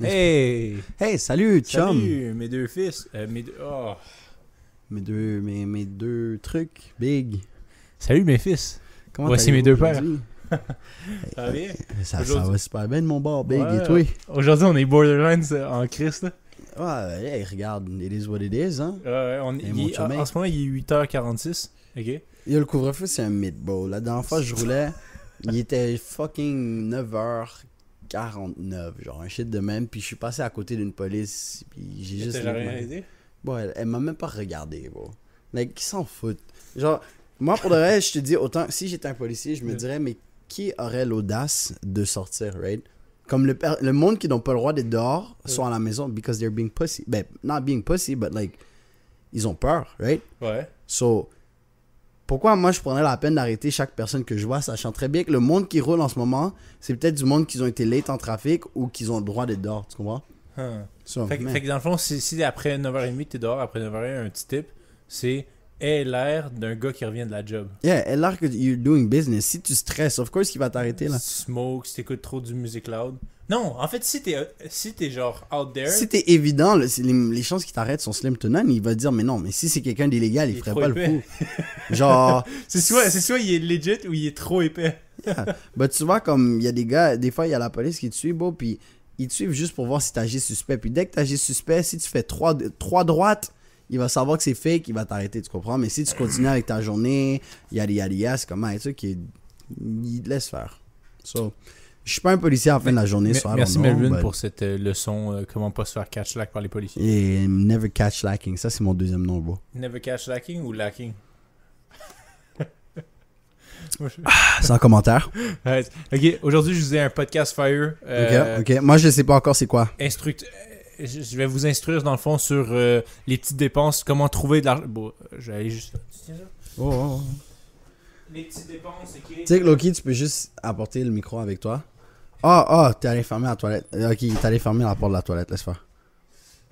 Hey! Hey, salut, chum! Salut, mes deux fils. Oh. Mes deux trucs, big. Salut, mes fils. Comment Voici allez-vous mes deux pères. aujourd'hui? Ça va bien? Ça Aujourd'hui- va super bien de mon bord, big. Ouais. Et toi? Aujourd'hui, on est Borderlands en Christ. Là. Ouais, hey, regarde, it is what it is, hein? Il mon est- chumé. en ce moment, il est 8h46. OK? Yo, le couvre-feu, c'est un mythe, bro. La dernière fois, je roulais, il était fucking 9h49, genre un shit de même, puis je suis passé à côté d'une police, puis j'ai juste... T'as rien aidé? Bon, elle m'a même pas regardé, bro. Like, qui s'en fout? Genre, moi, pour de vrai, je te dis, autant, si j'étais un policier, je me dirais, mais qui aurait l'audace de sortir, right? Comme le monde qui n'ont pas le droit d'être dehors sont à la maison because they're being pussy. Ben, not being pussy, but like, ils ont peur, right? Ouais. So, pourquoi moi je prendrais la peine d'arrêter chaque personne que je vois, sachant très bien que le monde qui roule en ce moment, c'est peut-être du monde qui ont été late en trafic ou qui ont le droit d'être dehors, tu comprends? So, Fait, man. fait que dans le fond, si après 9h30, t'es dehors, après 9h01, un petit tip, c'est aie l'air d'un gars qui revient de la job. Yeah, elle a l'air que you're doing business. Si tu stresses, of course, il va t'arrêter là. Si tu smokes, si t'écoutes trop du music loud. Non, en fait, si t'es genre out there, Si t'es évident, les chances qu'il t'arrête sont slim to none, il va dire, mais non, mais si c'est quelqu'un d'illégal, il Il est ferait trop pas épais. le coup. Genre, c'est soit il est legit ou il est trop épais. bah tu vois, comme il y a des gars, des fois il y a la police qui te suit, bon, puis ils te suivent juste pour voir si t'agis suspect. Puis dès que t'agis suspect, si tu fais trois droites, il va savoir que c'est fake, il va t'arrêter, tu comprends? Mais si tu continues avec ta journée, yada yada yada, c'est comme un truc qui il te laisse faire. So, je suis pas un policier à la fin de la journée, so I don't Merci know, Melvin but- pour cette leçon comment pas se faire catch lack par les policiers. Et never catch lacking, ça c'est mon deuxième nom, bro. Never catch lacking ou lacking? Sans commentaire. Ouais. Ok, aujourd'hui je vous ai un podcast fire. Ok. Moi je sais pas encore c'est quoi. Je vais vous instruire dans le fond sur les petites dépenses, comment trouver de l'argent. Bon, je vais aller juste là. Tiens ça. Oh. Les petites dépenses, ok. Tu sais que Loki, tu peux juste apporter le micro avec toi. T'es allé fermer la toilette. Ok, t'es allé fermer la porte de la toilette, laisse faire.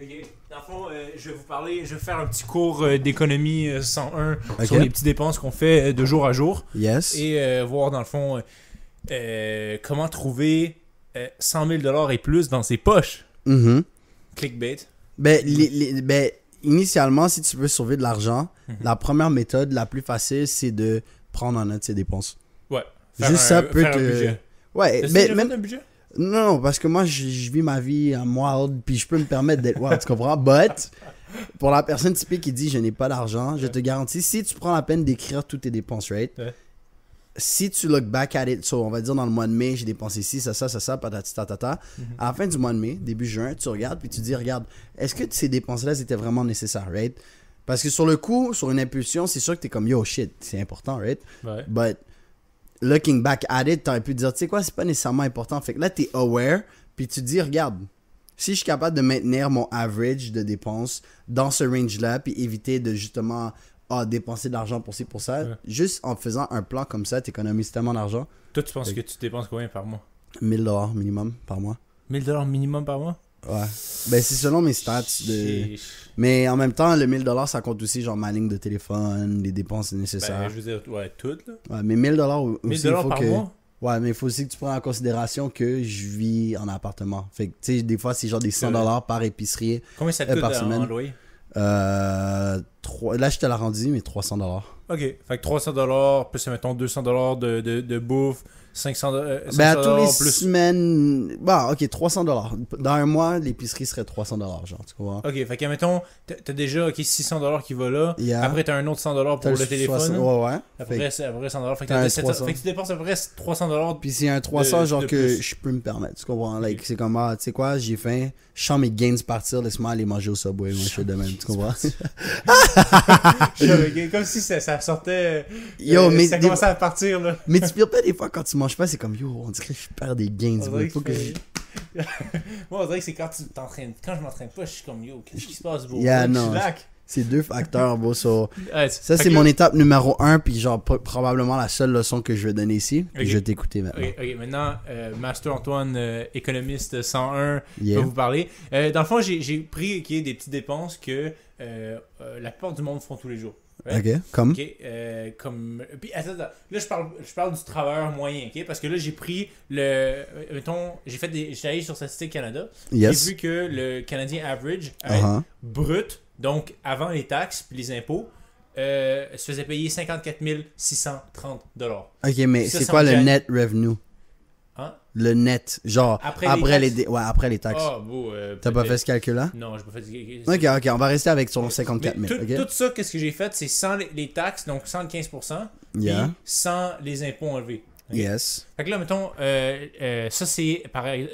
Ok, dans le fond, je vais faire un petit cours d'économie 101 Ok. sur les petites dépenses qu'on fait de jour à jour Yes. et voir dans le fond comment trouver 100 000 $ et plus dans ses poches. Mhm. Clickbait. Ben, initialement, si tu veux sauver de l'argent, la première méthode, la plus facile, c'est de prendre en note ses dépenses. Ouais. Juste ça peut faire un te... budget. Ouais, T'as-tu mais déjà même... fait un budget? Non, parce que moi, je vis ma vie en wild, puis je peux me permettre d'être wild, tu comprends? But, pour la personne typique qui dit « je n'ai pas d'argent », je te garantis, si tu prends la peine d'écrire toutes tes dépenses, right? Ouais. Si tu look back at it, so on va dire dans le mois de mai, j'ai dépensé ci, ça, patati tatata. À la fin du mois de mai, début juin, tu regardes, puis tu dis « regarde, est-ce que ces dépenses-là, étaient vraiment nécessaires, right? » Parce que sur le coup, sur une impulsion, c'est sûr que t'es comme « yo, shit, c'est important, right? » Ouais. But looking back at it, t'aurais pu te dire, tu sais quoi, c'est pas nécessairement important. Fait que là, t'es aware, puis tu te dis, regarde, si je suis capable de maintenir mon average de dépenses dans ce range-là, puis éviter de justement dépenser de l'argent pour ci, pour ça, Ouais. juste en faisant un plan comme ça, t'économises tellement d'argent. Toi, tu penses que tu dépenses combien par mois? 1000$ minimum par mois. 1 000 $ minimum par mois? Ouais. Ben, c'est selon mes stats. Mais en même temps, le 1000$, ça compte aussi, genre, ma ligne de téléphone, les dépenses nécessaires. Ben, je veux dire, ouais, toutes, là. Ouais, mais 1000$ aussi, 1 il 000 $ faut par que... mois? Ouais, mais il faut aussi que tu prennes en considération que je vis en appartement. Fait que, tu sais, des fois, c'est genre des 100$ par épicerie. Combien ça te coûte par en semaine. loyer? Là, je te l'ai rendu, mais 300$. Ok, fait que 300 $, plus mettons 200 $ de bouffe, 500 Ben, à tous les plus. semaines... Bah, ok, 300$. Dans un mois, l'épicerie serait 300$, genre, tu comprends? Ok, fait que mettons, t'as déjà 600 $ qui va là. Yeah. Après, t'as un autre 100 $ pour T'as le téléphone. 60, là. ouais. Après, Fait que- c'est après 100 $. Fait que, t'as un 700 300. fait que tu dépenses à peu près 300 $. Puis c'est un 300, genre de que plus. je peux me permettre, tu comprends? Like, c'est comme, tu sais quoi, j'ai faim, je sens mes gains partir, laisse-moi aller manger au Subway, moi, je fais de même, tu comprends? Comme si ça sortait. Yo, mais ça des- commençait à partir, là. Mais tu pires pas des fois quand tu manges pas, c'est comme, yo, on dirait que je perds des gains, On bro. dirait Faut que que je Moi, on dirait que c'est quand tu t'entraînes. Quand je m'entraîne pas, je suis comme yo, qu'est-ce qui se passe, bro? Yeah, Je non. slack. C'est deux facteurs, bro. So, Ouais, ça, fait c'est que mon là- étape numéro 1, puis genre, probablement la seule leçon que je vais donner ici. Puis Ok. je vais t'écouter maintenant. Ok, maintenant, Master Antoine, économiste 101, Yeah. va vous parler. Dans le fond, j'ai pris des petites dépenses que la plupart du monde font tous les jours. Right? Ok, comme. OK, comme... Puis, attends, là, je parle du travailleur moyen, OK? Parce que là, j'ai pris le... Mettons, j'étais allé sur Statistique Canada. Yes. J'ai vu que le Canadien average, Uh-huh. brut, donc avant les taxes puis les impôts, se faisait payer 54 630 $. Ok, mais Ça, c'est c'est quoi en le Jan- net revenue? Hein? Le net, genre, Après après, les taxes? ouais, après les taxes. Ah, bon, T'as pas peut-être. fait ce calcul-là? Non, j'ai pas fait... Ok, on va rester avec son 54 Mais 000, tout, ok? tout ça, qu'est-ce que j'ai fait? C'est sans les taxes, donc sans le 15%, Yeah. puis sans les impôts enlevés. Ok? Yes. Fait que là, mettons, ça c'est pareil,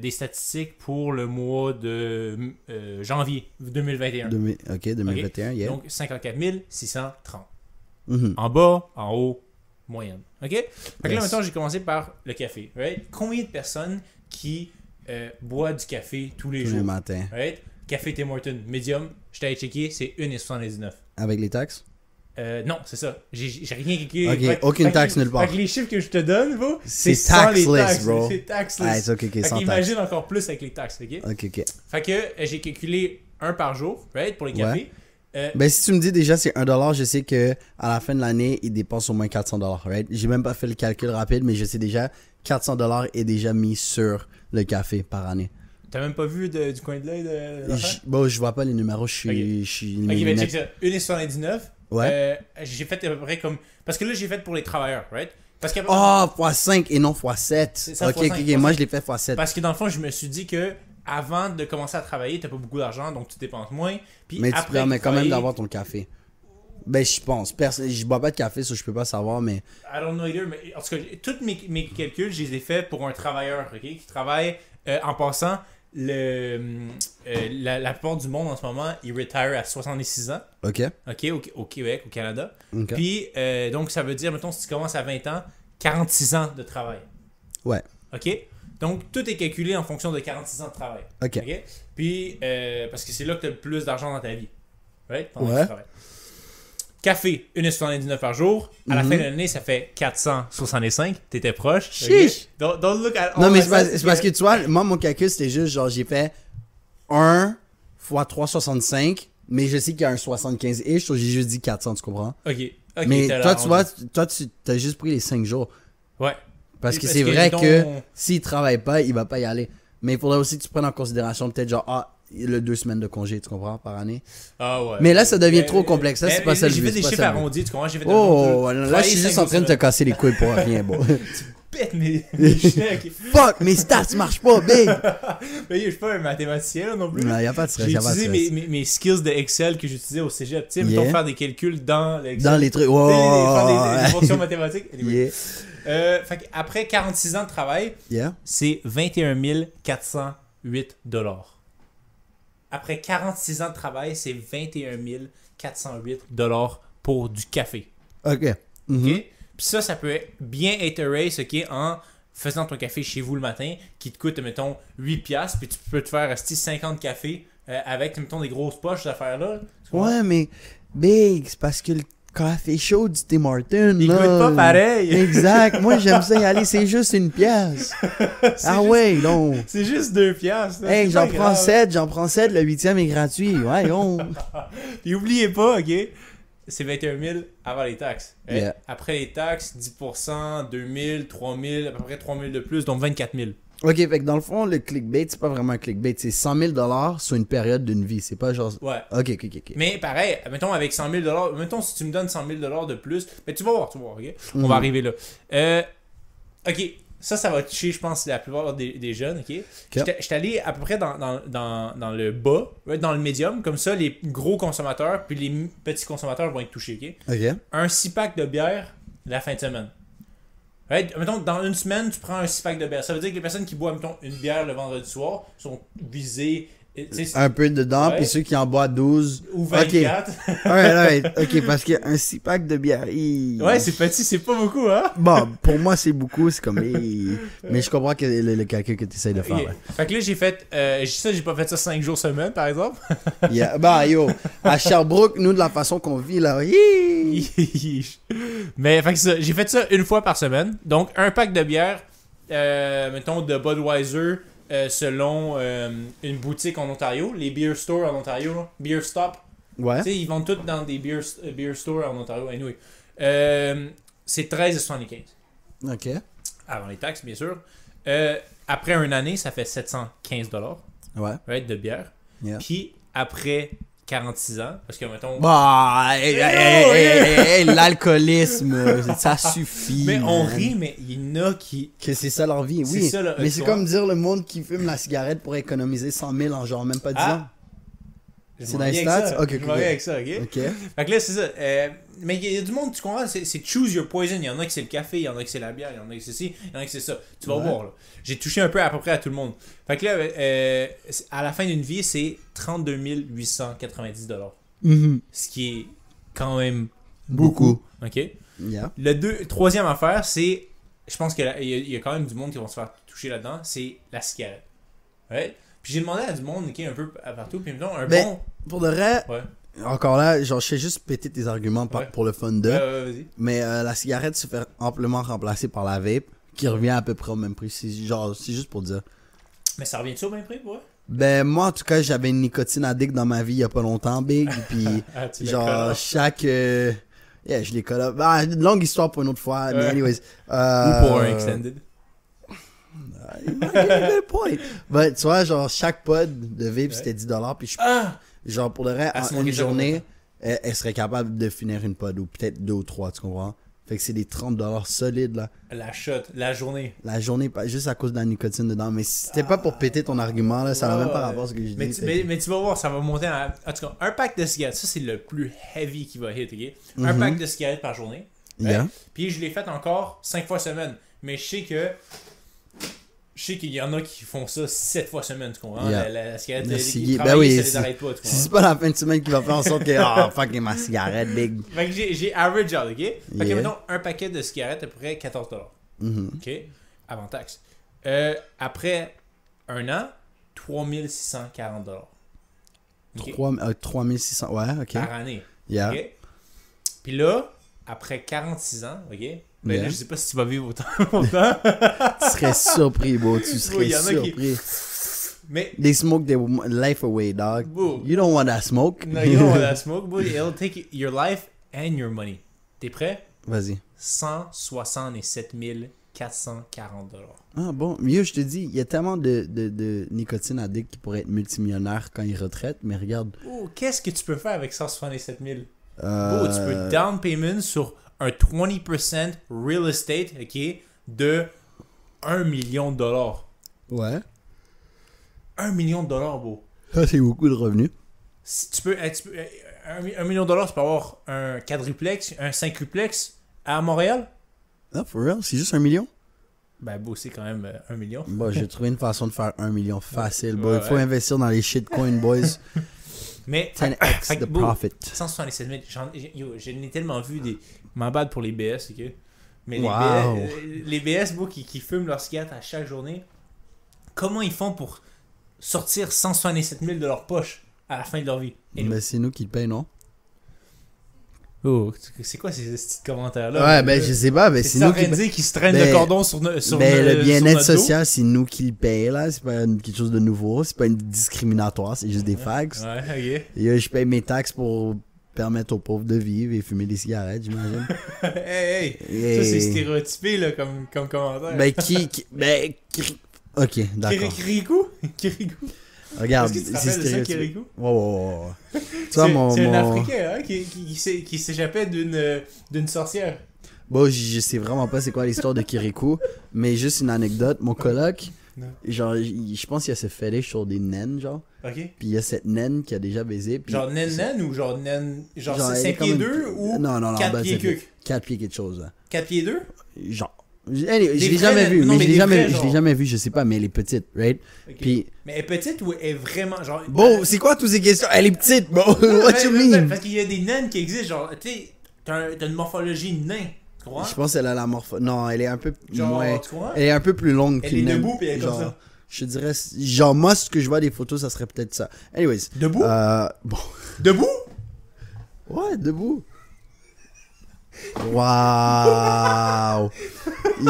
des statistiques pour le mois de janvier 2021. Ok, 2021, yeah. Donc 54 630. Mhm. En bas, en haut, moyenne. OK? Fait que là, Yes. mettons, j'ai commencé par le café. Right? Combien de personnes qui boivent du café tous les Tous les jours? matins. Right? Café Tim Hortons, medium, je t'avais checké, c'est 1,79. Avec les taxes? Non, c'est ça. J'ai rien calculé. Ok, aucune taxe nulle part. Fait que les chiffres que je te donne, bro, C'est sans les taxless, taxes. bro. C'est taxless. Ah, c'est ok, Fait sans taxes. qu'imagine encore plus avec les taxes, ok? Ok. Fait que j'ai calculé un par jour, right, pour les cafés. Ben, si tu me dis déjà c'est $1, je sais que à la fin de l'année, il dépense au moins $400, right? J'ai même pas fait le calcul rapide, mais je sais déjà $400 est déjà mis sur le café par année. T'as même pas vu du coin de l'œil de l'affaire? Bon, je vois pas les numéros, je suis Ok, ben check ça. 1,79. Ouais. J'ai fait à peu près comme... Parce que là, j'ai fait pour les travailleurs, right? Parce que, Oh, x5 et non x7. C'est ça, Ok, x5, ok, x5. moi je l'ai fait x7. parce que dans le fond, je me suis dit que avant de commencer à travailler, t'as pas beaucoup d'argent, donc tu dépenses moins. Puis Mais tu après permets quand même travailler- d'avoir ton café. Ben, je pense. Je bois pas de café, ça je peux pas savoir, mais. I don't know either, mais en tout cas, tous mes calculs, je les ai faits pour un travailleur, ok, qui travaille en passant. La plupart du monde en ce moment, ils retire à 66 ans, Ok. ok, au Québec, au Canada. Ok. Puis, donc, ça veut dire, mettons, si tu commences à 20 ans, 46 ans de travail. Ouais. Ok? Donc, tout est calculé en fonction de 46 ans de travail. Ok. Ok? Puis, parce que c'est là que tu as le plus d'argent dans ta vie. Right? Pendant que Ouais. tu travailles. Café, 1,79 par jour. À la fin de l'année, ça fait 465. T'étais proche. ok? Chiche! Don't look at all Non, mais my c'est parce que tu vois, moi mon calcul c'était juste genre j'ai fait 1 fois 365, mais je sais qu'il y a un 75-ish, donc j'ai juste dit 400, tu comprends? Ok. Ok, Mais t'as toi, l'arrangé. tu vois, toi tu as juste pris les 5 jours. Ouais. Parce que Parce c'est que, vrai mettons- que s'il travaille pas, il va pas y aller. Mais il faudrait aussi que tu prennes en considération peut-être genre, le 2 semaines de congé, tu comprends, par année. Ah ouais. Mais là, ça devient trop complexe. Là, c'est pas ça le J'ai but, fait des c'est pas chiffres ça le but. arrondis, tu comprends? J'ai fait Oh, là, je travailler suis juste 5 en train de te casser les couilles pour rien, bon. Bête, mes chèques. Fuck, mes stats marchent pas, big! Mais je suis pas un mathématicien là, non plus. Non, y a pas de stress, J'ai y a pas de utilisé stress. mes skills de Excel que j'utilisais au cégep. Tu sais, Yeah. mettons faire des calculs dans l'Excel. Dans les trucs, Tu sais, faire des wow! fonctions mathématiques. Anyway. Yeah. Fait après 46 ans de travail, Yeah. c'est 21 408 $. Après 46 ans de travail, c'est 21 408 $ pour du café. Ok. OK? Mhm. Puis ça peut bien être race, OK, en faisant ton café chez vous le matin, qui te coûte, mettons, 8$, puis tu peux te faire 50 cafés avec, mettons, des grosses poches d'affaires-là. Tu comprends? Ouais, mais big, c'est parce que le café chaud du Tim Hortons, Il là, goûte pas pareil. Exact. Moi, j'aime ça y aller. C'est juste une pièce. Ah juste- ouais, non. C'est juste 2$. là, Hey, c'est j'en pas prends grave. 7, le 8e est gratuit. Ouais, on. Puis oubliez pas, OK, c'est 21 000 avant les taxes. Hein? Yeah. Après les taxes, 10%, 2 000, 3 000, à peu près 3 000 de plus, donc 24 000. Ok, fait que dans le fond, le clickbait, c'est pas vraiment un clickbait. C'est 100 000 sur une période d'une vie. C'est pas genre. Ouais. Ok. Mais pareil, mettons avec 100 000 mettons si tu me donnes 100 000 de plus, ben tu vas voir, ok? On Mhm. va arriver là. Ok, ça va toucher, je pense, la plupart des jeunes, ok? J'étais allé à peu près dans le bas, right, dans le médium, comme ça, les gros consommateurs puis les petits consommateurs vont être touchés, ok? Ok. Un 6-pack de bière la fin de semaine. Right? Mettons, dans une semaine, tu prends un 6-pack de bière. Ça veut dire que les personnes qui boivent, mettons, une bière le vendredi soir sont visées. Tu sais, Un peu dedans, Ouais. puis ceux qui en boivent 12. ou 24. Alright. Ok, parce qu'un 6 pack de bière. Ouais, c'est petit, c'est pas beaucoup, hein? Bon, pour moi, c'est beaucoup. C'est comme. Mais je comprends que le calcul que tu essayes de faire. Ok. Ouais. Fait que là, j'ai fait. J'ai pas fait ça 5 jours semaine, par exemple. Yeah. Bah, yo, à Sherbrooke, nous, de la façon qu'on vit, là. Mais fait que ça, j'ai fait ça une fois par semaine. Donc, un pack de bière, mettons, de Budweiser, selon une boutique en Ontario, les beer stores en Ontario, là, Beer Stop. Ouais. Tu sais, ils vendent tout dans des beer stores en Ontario. Anyway. C'est 13,75. Ok. Avant les taxes, bien sûr. Après une année, ça fait 715$. Ouais. Right, de bière. Yeah. Puis après 46 ans, parce que mettons. Bah, l'alcoolisme, ça suffit. Mais on man. rit, mais il y en a qui. Que c'est ça leur vie, C'est oui. ça, mais c'est comme dire le monde qui fume la cigarette pour économiser 100 000 en genre même pas 10 ans. C'est dans les stats? Ok, je m'en viens avec ça, ok? Ok. Fait que là, c'est ça. Mais il y a du monde, tu comprends? C'est choose your poison. Il y en a qui c'est le café, il y en a qui c'est la bière, il y en a qui c'est ci, il y en a qui c'est ça. Tu vas voir, là. J'ai touché un peu à peu près à tout le monde. Fait que là, à la fin d'une vie, c'est 32 890$. Ce qui est quand même beaucoup. OK? Yeah. Troisième affaire, c'est. Je pense qu'il y a quand même du monde qui vont se faire toucher là-dedans. C'est la cigarette. Ouais? Puis j'ai demandé à du monde, OK, un peu partout. Puis mettons, bon. Pour de vrai, ouais. encore là, genre, je sais juste péter tes arguments pour le fun de. Vas-y. Mais la cigarette se fait amplement remplacer par la vape, qui revient à peu près au même prix. C'est juste pour dire. Mais ça revient-tu au même prix, ouais? Ben, moi, en tout cas, j'avais une nicotine addict dans ma vie il y a pas longtemps, Big. Puis, genre, chaque. Yeah, je les colle up. Ah, une longue histoire pour une autre fois. Mais, anyways. Ou pour un extended. Point. Ben, tu vois, genre, chaque pod de vape, c'était 10$. Puis, genre, pour le reste, en une journée, elle serait capable de finir une pod, ou peut-être 2 ou 3, tu comprends? Fait que c'est des 30$ solides, là. La shot, la journée. La journée, juste à cause de la nicotine dedans. Mais si c'était pas pour péter ton argument, là, ça n'a même pas rapport à ce que je dis. Mais tu vas voir, ça va monter à. En tout cas, un pack de cigarettes, ça c'est le plus heavy qui va hit, ok? Un pack de cigarettes par journée. Yeah. Puis je l'ai fait encore 5 fois semaine. Mais je sais qu'il y en a qui font ça 7 fois semaine, tu comprends? Yeah. La cigarette, ben oui, ça les arrête pas, tu comprends? C'est pas la fin de semaine qui va faire en sorte que, fuck, ma cigarette, big. Fait que j'ai average out, ok? Fait que Yeah. mettons, un paquet de cigarettes à peu près 14$. Ok? Avant taxe. Après un an, 3640$. Okay? 3600, ouais, ok. Par année. Yeah. Ok? Puis là, après 46 ans, ok? Ben Yeah. là, je sais pas si tu vas vivre autant. Tu serais surpris, bro. Tu serais y en a surpris. Mais. They smoke their life away, dog. Bro. You don't want that smoke. No, you don't want that smoke, but it'll take your life and your money. T'es prêt? Vas-y. 167 440$. Ah bon, mieux, je te dis, il y a tellement de nicotine addict qui pourraient être multimillionnaires quand ils retraitent, mais regarde. Oh, qu'est-ce que tu peux faire avec 167 000? Tu Euh, peux down payment sur un 20% real estate, ok, de 1 million de dollars. Ouais. 1 million de dollars, beau. Ça, c'est beaucoup de revenus. Si tu peux 1 million de dollars, tu peux avoir un quadruplex, un cinquuplex à Montréal. Ah, for real? C'est juste 1 million? Ben, beau, c'est quand même 1 million. Bon, j'ai trouvé une façon de faire 1 million facile. Bon, Ouais, il faut investir dans les shitcoins, boys. Mais 10x the beau, profit. 167 000, j'en ai tellement vu des... M'en bad pour les BS, ok? Mais Wow. les BS, beau, qui fument leur cigarette à chaque journée, comment ils font pour sortir 167 000 de leur poche à la fin de leur vie? Mais c'est nous qui le payons, non? Oh, c'est quoi ces petits commentaires-là? Ouais, ben je sais pas, ben c'est C'est en nous train qui... de dire qu'ils se traînent Ben, le cordon sur Ben, sur le bien-être notre dos? social, c'est nous qui le payons, là. C'est pas quelque chose de nouveau. C'est pas une discriminatoire, c'est juste des facts. Ouais, Et je paye mes taxes pour permettre aux pauvres de vivre et fumer des cigarettes, j'imagine. ok. Hey! Et- Ça, c'est stéréotypé, là, comme commentaire. Ben, Ok, d'accord. Kirikou? Kirikou? Regarde, Est-ce que tu te c'est rappelles de ça, stéréotypé. Kirikou? Ouais. Tu vois, C'est un mon... Africain, hein, qui s'échappait d'une sorcière. Bon, je sais vraiment pas c'est quoi l'histoire de Kirikou, mais juste une anecdote. Mon coloc, Non. genre, je pense qu'il y a ce fétiche sur des naines, genre. Ok? Puis il y a cette naine qui a déjà baisé. Puis Genre naine ou genre naine... Genre elle c'est est 5 comme pieds une- 2 ou Non, 4 ben, pieds c'est cuc? 4 pieds quelque chose, là. 4 pieds 2? Genre. Anyway, je Des l'ai vrais jamais naines. vu, Non, mais mais je l'ai des jamais, vrais, je l'ai genre. jamais vu, je sais pas, mais elle est petite, right? Ok. Puis, Mais elle est petite ou elle est vraiment genre... bon, c'est quoi toutes ces questions? Elle est petite, bro. What you mean? Parce qu'il y a des naines qui existent, genre, tu sais, t'as une morphologie nain, tu comprends? Je pense qu'elle a la morpho... Non, elle est un peu Genre, moins... tu comprends? Elle est un peu plus longue Elle qu'une est naine. debout puis elle est comme Genre, ça. je dirais... Genre, moi, ce que je vois des photos, ça serait peut-être ça. Anyways. Debout? Bon. Debout? Ouais, debout. Wow.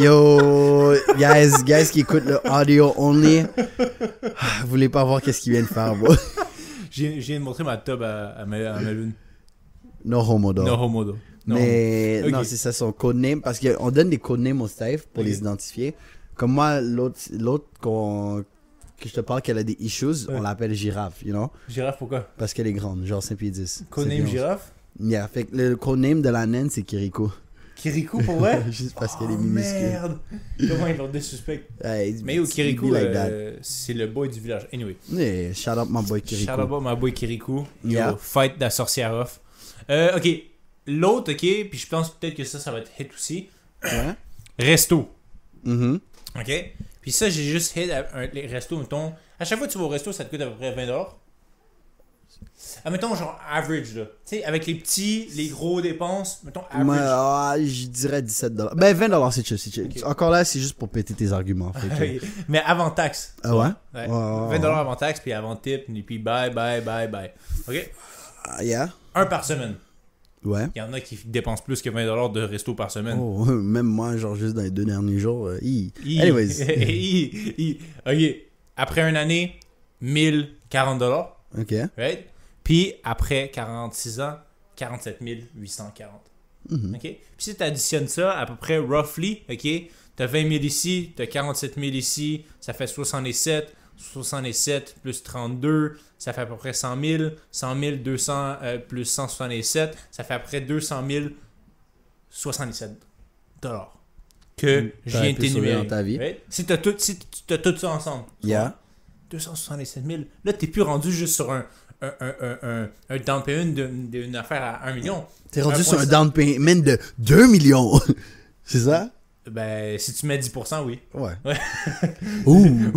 Yo, guys qui écoutent le audio only, vous voulez pas voir qu'est-ce qu'il vient de faire, bro. Je viens de montrer ma tub à Melvin. No homo, though. No homo, though. No Mais homo. non, Ok. c'est ça son codename. Parce qu'on donne des codenames au staff pour les identifier. Comme moi, l'autre que je te parle qu'elle a des issues, on l'appelle girafe, you know? Girafe, pourquoi? Parce qu'elle est grande, genre 5 pieds 10. Codename girafe? Yeah, fait que le codename de la naine, c'est Kiriko. Kiriko, pour vrai? Juste parce qu'elle est Oh, minuscule. merde! Comment ils l'ont désuspect? Hey, Mais au it's Kiriko, be like that. c'est le boy du village. Anyway. Yeah, shout out my boy Kiriko. Shout out my boy Kiriko. Yo, Yeah. fight la sorcière off. Ok. L'autre, ok, puis je pense peut-être que ça va être hit aussi. Ouais. Resto. Mhm. Ok? Puis ça, j'ai juste hit les restos, mettons. À chaque fois que tu vas au resto, ça te coûte à peu près 20$. Mettons, genre average, là. Tu sais, avec les petits, les gros dépenses, mettons Moi, average. je dirais 17$. Ben 20$, c'est chill, c'est chill. Ok. Encore là, c'est juste pour péter tes arguments. Fait que- Mais avant taxe. Ah ouais? Ouais. Ouais. 20$ avant taxe, puis avant tip, et puis bye. Ok? Ah, yeah? Un par semaine. Ouais. Il y en a qui dépensent plus que 20$ de resto par semaine. Oh, même moi, genre juste dans les 2 derniers jours. Anyways. Ok. Après une année, 1040$. Ok. Right? Puis après 46 ans, 47 840. Mhm. OK? Puis si tu additionnes ça, à peu près roughly, OK? Tu as 20 000 ici, tu as 47 000 ici, ça fait 67. 67 plus 32, ça fait à peu près 100 000. 100 000, 200 plus 167, ça fait à peu près 200 000, 77$ que je T'aurais viens de pu sauver t'énumérer. dans ta vie. Right? Si tu as tout ça ensemble, Yeah. 267 000. Là, t'es plus rendu juste sur un down payment d'une affaire à 1 million. T'es rendu 1,5. sur un down payment de 2 millions. C'est ça? Ben, si tu mets 10%, oui. Ouais. Ouais. Ouh.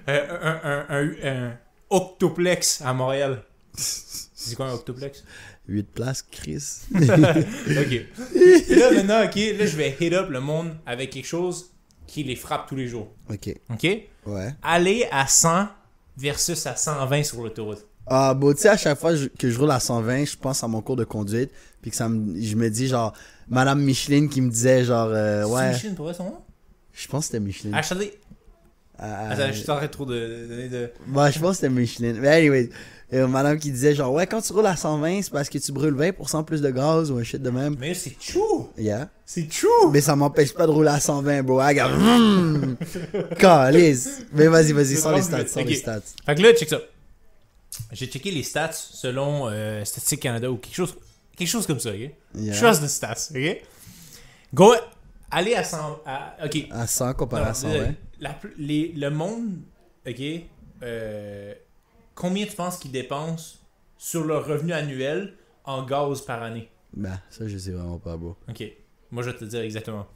Un octoplex à Montréal. C'est quoi un octoplex? 8 places, Chris. Ok. Et là, maintenant, ok, là, je vais hit up le monde avec quelque chose qui les frappe tous les jours. Ok. Ok? Ouais. Aller à 100 versus à 120 sur l'autoroute. Ah, bon, tu sais, à chaque fois que je roule à 120, je pense à mon cours de conduite. Puis que je me dis, genre, Madame Micheline qui me disait, genre, C'est ouais. Micheline pour vrai son nom? Je pense que c'était Micheline. Attendez. Attends, je suis en train trop de donner de. Ouais, je pense que c'était Micheline. Mais anyway, madame qui disait, genre, ouais, quand tu roules à 120, c'est parce que tu brûles 20% plus de gaz ou un shit de même. Mais c'est true! Yeah. C'est true! Mais ça m'empêche pas de rouler à 120, bro. I got... Calice. Mais vas-y, sors les stats, sors les stats. Fait que là, check ça. J'ai checké les stats selon Statistique Canada ou quelque chose comme ça, ok? Yeah. Trust the stats, ok? Go, allez à 100... ok. À 100 comparé à 120. Le monde, ok, combien tu penses qu'ils dépensent sur leur revenu annuel en gaz par année? Ben, ça, je sais vraiment pas, bro. Ok, moi je vais te dire exactement.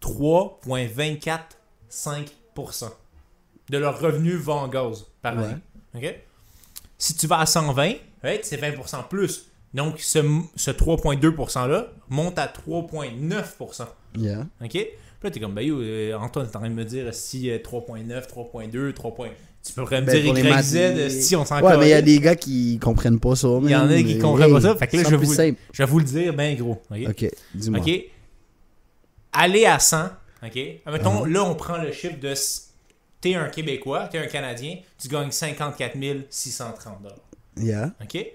3,245% de leur revenu va en gaz par année. Ok? Si tu vas à 120, right, c'est 20% plus. Donc, ce 3,2%-là monte à 3,9%. Yeah. OK? Puis là, t'es comme, ben yo, Antoine, t'es en train de me dire si 3,9, 3,2, 3. Tu pourrais me Ben, dire pour les YZ maths, si on s'en Ouais, mais il y a des gars qui comprennent pas ça. Il y en a qui comprennent pas ça. Fait que là, c'est plus simple. je vais vous le dire ben gros. OK? Ok, dis-moi. OK? Aller à 100, OK? Mettons, Uh-huh. là, on prend le chiffre de... T'es un Québécois, t'es un Canadien, tu gagnes 54 630 $. Yeah. OK?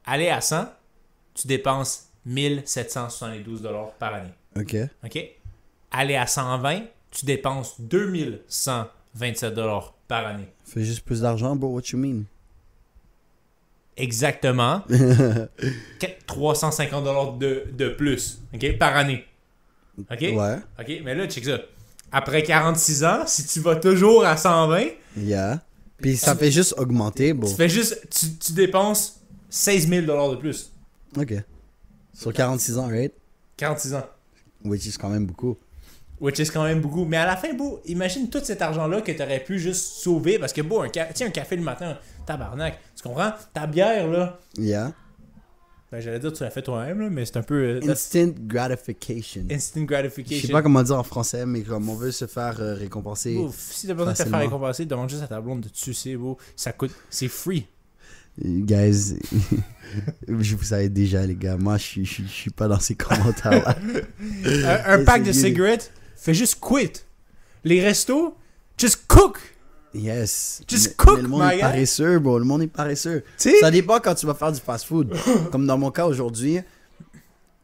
Aller à 100, tu dépenses 1772 $ par année. Ok. OK? Aller à 120, tu dépenses 2127 $ par année. Fais juste plus d'argent, bro. What you mean? Exactement. 350 $ de plus, OK? Par année. OK? Ouais. OK, mais là, check ça. Après 46 ans, si tu vas toujours à 120, Yeah. Puis ça fait juste augmenter, bro. tu fais juste... Tu dépenses 16 000 $ de plus. Ok. Sur 46 ans, right? 46 ans. Which is quand même beaucoup. Which is quand même beaucoup. Mais à la fin, beau, imagine tout cet argent-là que tu aurais pu juste sauver. Parce que, beau, un café le matin, tabarnak. Tu comprends? Ta bière, là. Yeah. Ben, j'allais dire, tu l'as fait toi-même, là, mais c'est un peu. Instant gratification. Instant Je gratification. sais pas comment dire en français, mais comme on veut se faire récompenser. Beau, si t'as besoin de te faire facilement. récompenser, demande juste à ta blonde de te sucer, beau. Ça coûte. C'est free. Guys, je vous savez déjà, les gars. Moi, je suis pas dans ces commentaires-là. Un pack de cigarettes, fais juste quit. Les restos, just cook. Yes. Just cook, mais le monde my est guy. paresseux, bro. Le monde est paresseux. T'sais? Ça dépend quand tu vas faire du fast-food. Comme dans mon cas aujourd'hui.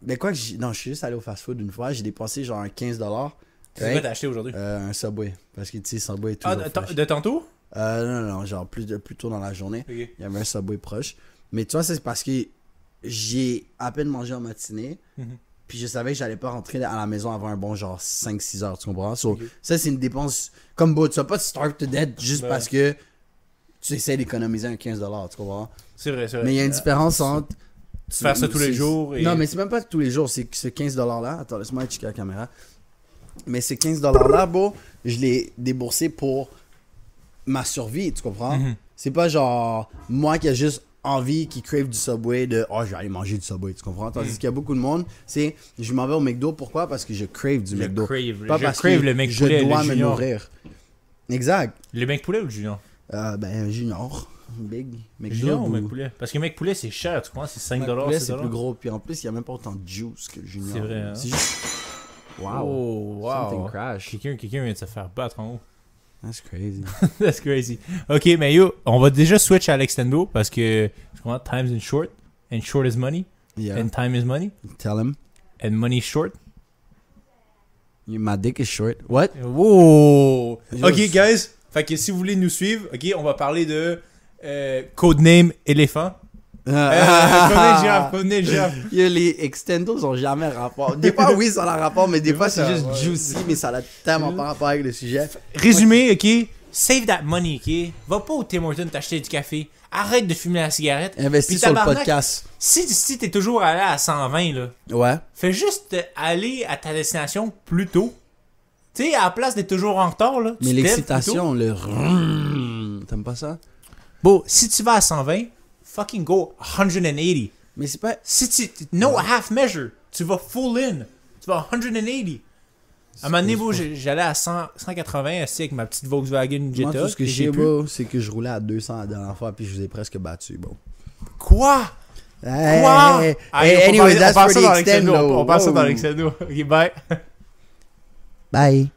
Ben quoi que non, je suis juste allé au fast-food une fois. J'ai dépensé genre 15$. C'est quoi t'as acheté aujourd'hui? Un Subway. Parce que tu sais, Subway est Ah, toujours fresh. de tantôt? Non, genre plus tôt dans la journée. Ok. Il y avait un Subway proche. Mais tu vois, c'est parce que j'ai à peine mangé en matinée. Puis je savais que j'allais pas rentrer à la maison avant un bon genre 5-6 heures, tu comprends? So, ça, c'est une dépense comme beau. Tu vas pas te starve to death juste parce que tu essaies d'économiser un 15$, tu comprends? C'est vrai. Mais il y a une différence entre... Faire ça tous les jours. Et... Non, mais c'est même pas tous les jours. C'est ce 15$-là. Attends, laisse-moi checker la caméra. Mais ce 15$-là, bro, je l'ai déboursé pour ma survie, tu comprends? C'est pas genre moi qui a juste envie, qui crave du Subway, de « Oh, je vais aller manger du Subway », tu comprends? Tandis qu'il y a beaucoup de monde, c'est « Je m'en vais au McDo, pourquoi? Parce que je crave du McDo. » Pas parce que le mec je poulet, dois le me junior. nourrir. Exact. Le mec poulet ou le junior? Ben, junior. Big. McDo. Junior ou mec poulet? Parce que mec poulet, c'est cher, tu comprends? C'est 5$, McPoulet, c'est 6$. plus gros. Puis en plus, il y a même pas autant de juice que le junior. C'est vrai, hein? C'est juste... Wow. Oh, wow. Something crash. Quelqu'un vient de se faire battre en haut. That's crazy. That's crazy. Ok, mais yo, on va déjà switch à l'extendo parce que, je comprends, time's in short, and short is money, Yeah. and time is money, Tell him. and money is short. My dick is short. What? Wow! Yo, Ok, guys, fait que si vous voulez nous suivre, ok, on va parler de codename éléphant. Codename girafe. Yo, les extendos ont jamais rapport. Des fois, oui, ça a rapport, mais des fois, c'est ça, juste ouais. juicy, mais ça a tellement pas rapport avec le sujet. Résumé, ok, save that money, ok? Va pas au Tim Hortons t'acheter du café. Arrête de fumer la cigarette. Investis Puis sur le tabarnak, podcast. Si t'es toujours allé à 120, là, Ouais. fais juste aller à ta destination plus tôt. Tu sais, à la place d'être toujours en retard, là. tu Mais te lèves l'excitation, le rrrr, t'aimes pas ça? plus tôt. Bon, si tu vas à 120, fucking go 180. Mais c'est pas... Si tu. No half measure. Tu vas full in. Tu vas à 180. À un moment donné, bro, j'allais à 180 assis avec ma petite Volkswagen Jetta. Moi, tout ce que et je j'ai sais, pu- bro, c'est que je roulais à 200 la dernière fois, puis je vous ai presque battu, bro. Quoi? Hey, Quoi? hey, Allez, hey, on anyway, passe that's ça for dans the l'extendo. extendo. On passe ça dans Whoa. l'extendo. Ok, bye. Bye.